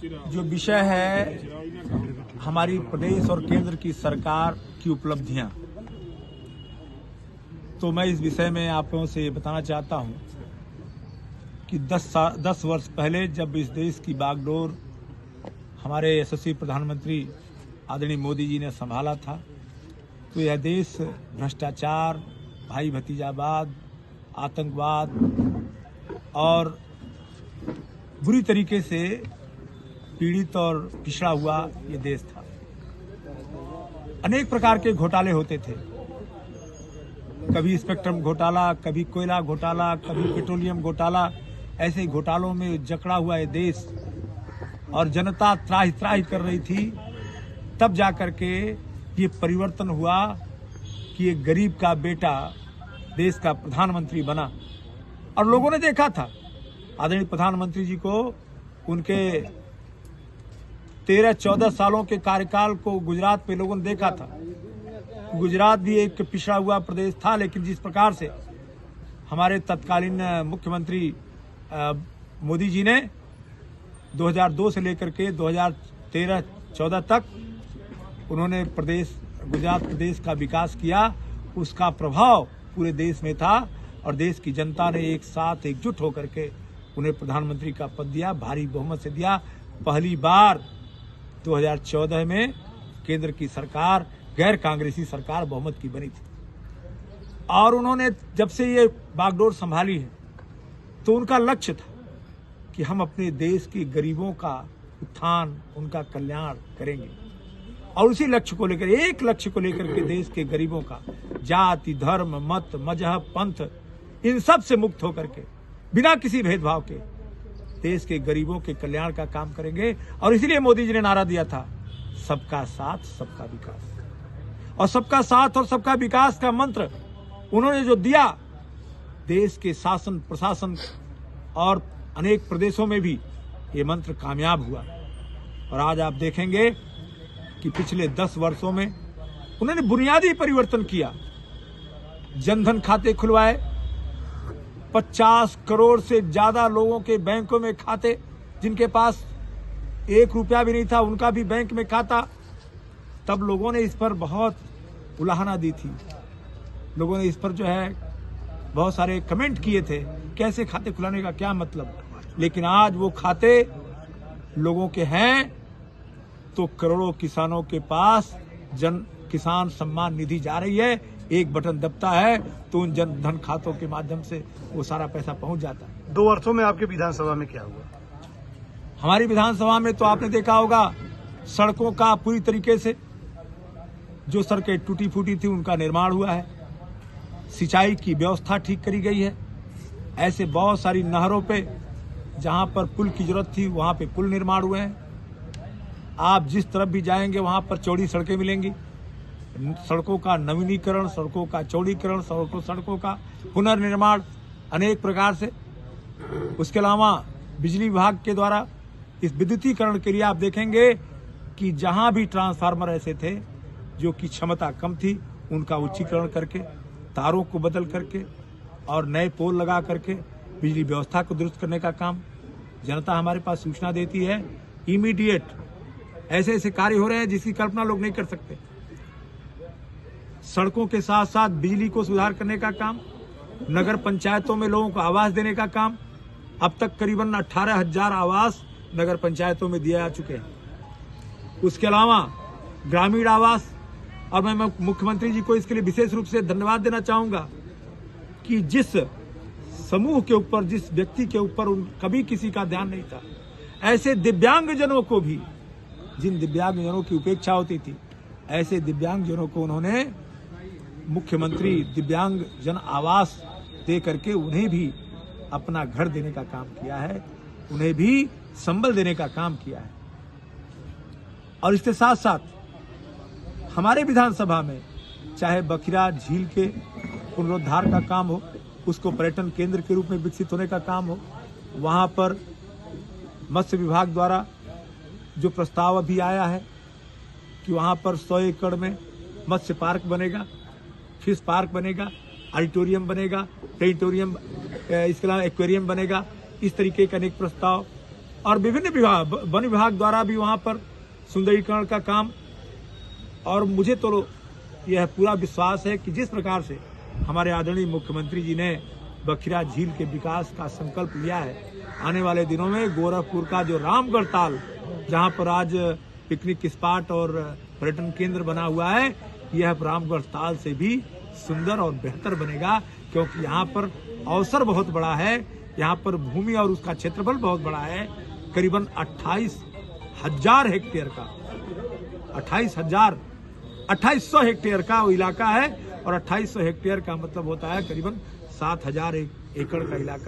जो विषय है हमारी प्रदेश और केंद्र की सरकार की उपलब्धियां, तो मैं इस विषय में आप लोगों से बताना चाहता हूं कि 10 वर्ष पहले जब इस देश की बागडोर हमारे यशस्वी प्रधानमंत्री आदरणीय मोदी जी ने संभाला था, तो यह देश भ्रष्टाचार, भाई भतीजावाद, आतंकवाद और बुरी तरीके से पीड़ित और पिछड़ा हुआ ये देश था। अनेक प्रकार के घोटाले होते थे, कभी स्पेक्ट्रम घोटाला, कभी कोयला घोटाला, कभी पेट्रोलियम घोटाला। ऐसे घोटालों में जकड़ा हुआ ये देश और जनता त्राहि त्राहि कर रही थी। तब जाकर के ये परिवर्तन हुआ कि एक गरीब का बेटा देश का प्रधानमंत्री बना और लोगों ने देखा था आदरणीय प्रधानमंत्री जी को, उनके 13-14 सालों के कार्यकाल को गुजरात में लोगों ने देखा था। गुजरात भी एक पिछड़ा हुआ प्रदेश था, लेकिन जिस प्रकार से हमारे तत्कालीन मुख्यमंत्री मोदी जी ने 2002 से लेकर के 2013-14 तक उन्होंने गुजरात प्रदेश का विकास किया, उसका प्रभाव पूरे देश में था और देश की जनता ने एक साथ एकजुट होकर के उन्हें प्रधानमंत्री का पद दिया, भारी बहुमत से दिया। पहली बार 2014 में केंद्र की सरकार, गैर कांग्रेसी सरकार बहुमत की बनी थी और उन्होंने जब से ये बागडोर संभाली है तो उनका लक्ष्य था कि हम अपने देश के गरीबों का उत्थान, उनका कल्याण करेंगे और उसी लक्ष्य को लेकर, एक लक्ष्य को लेकर के देश के गरीबों का जाति, धर्म, मत, मजहब, पंथ, इन सब से मुक्त होकर के बिना किसी भेदभाव के देश के गरीबों के कल्याण का काम करेंगे। और इसीलिए मोदी जी ने नारा दिया था, सबका साथ सबका विकास। और सबका साथ और सबका विकास का मंत्र उन्होंने जो दिया, देश के शासन प्रशासन और अनेक प्रदेशों में भी ये मंत्र कामयाब हुआ। और आज आप देखेंगे कि पिछले 10 वर्षों में उन्होंने बुनियादी परिवर्तन किया। जनधन खाते खुलवाए, 50 करोड़ से ज्यादा लोगों के बैंकों में खाते, जिनके पास 1 रुपया भी नहीं था उनका भी बैंक में खाता। तब लोगों ने इस पर बहुत उलाहना दी थी, लोगों ने इस पर जो है बहुत सारे कमेंट किए थे, कैसे खाते खुलाने का क्या मतलब। लेकिन आज वो खाते लोगों के हैं तो करोड़ों किसानों के पास किसान सम्मान निधि जा रही है। एक बटन दबता है तो उन जन धन खातों के माध्यम से वो सारा पैसा पहुंच जाता है। 2 वर्षों में आपके विधानसभा में क्या हुआ? हमारी विधानसभा में तो आपने देखा होगा, सड़कों का पूरी तरीके से, जो सड़कें टूटी फूटी थी उनका निर्माण हुआ है। सिंचाई की व्यवस्था ठीक करी गई है। ऐसे बहुत सारी नहरों पे जहां पर पुल की जरूरत थी वहां पे पुल निर्माण हुए हैं। आप जिस तरफ भी जाएंगे वहां पर चौड़ी सड़कें मिलेंगी। सड़कों का नवीनीकरण, सड़कों का चौड़ीकरण, सड़कों का पुनर्निर्माण अनेक प्रकार से। उसके अलावा बिजली विभाग के द्वारा इस विद्युतीकरण के लिए आप देखेंगे कि जहां भी ट्रांसफार्मर ऐसे थे जो कि क्षमता कम थी, उनका उच्चीकरण करके, तारों को बदल करके और नए पोल लगा करके बिजली व्यवस्था को दुरुस्त करने का काम जनता हमारे पास सूचना देती है। इमीडिएट ऐसे ऐसे कार्य हो रहे हैं जिसकी कल्पना लोग नहीं कर सकते। सड़कों के साथ साथ बिजली को सुधार करने का काम, नगर पंचायतों में लोगों को आवास देने का काम, अब तक करीबन 18,000 आवास नगर पंचायतों में दिए जा चुके हैं। उसके अलावा ग्रामीण आवास, और मैं मुख्यमंत्री जी को इसके लिए विशेष रूप से धन्यवाद देना चाहूंगा कि जिस समूह के ऊपर, जिस व्यक्ति के ऊपर कभी किसी का ध्यान नहीं था, ऐसे दिव्यांगजनों को भी, जिन दिव्यांगजनों की उपेक्षा होती थी, ऐसे दिव्यांगजनों को उन्होंने मुख्यमंत्री दिव्यांग जन आवास दे करके उन्हें भी अपना घर देने का काम किया है, उन्हें भी संबल देने का काम किया है। और इसके साथ साथ हमारे विधानसभा में चाहे बखिरा झील के पुनरुद्धार का काम हो, उसको पर्यटन केंद्र के रूप में विकसित होने का काम हो, वहां पर मत्स्य विभाग द्वारा जो प्रस्ताव अभी आया है कि वहां पर 100 एकड़ में मत्स्य पार्क बनेगा, फिश पार्क बनेगा, ऑडिटोरियम बनेगा, प्लेनेटोरियम, इसके अलावा एक्वेरियम बनेगा। इस तरीके के अनेक प्रस्ताव और विभिन्न विभाग, वन विभाग द्वारा भी वहां पर सुंदरीकरण का काम। और मुझे तो यह पूरा विश्वास है कि जिस प्रकार से हमारे आदरणीय मुख्यमंत्री जी ने बखिरा झील के विकास का संकल्प लिया है, आने वाले दिनों में गोरखपुर का जो रामगढ़ ताल, जहां पर आज पिकनिक स्पॉट और पर्यटन केंद्र बना हुआ है, यह रामगढ़ ताल से भी सुंदर और बेहतर बनेगा, क्योंकि यहाँ पर अवसर बहुत बड़ा है, यहाँ पर भूमि और उसका क्षेत्रफल बहुत बड़ा है। करीबन 28,000 हेक्टेयर का 2800 हेक्टेयर का वो इलाका है, और 2800 हेक्टेयर का मतलब होता है करीबन 7,000 एकड़ का इलाका।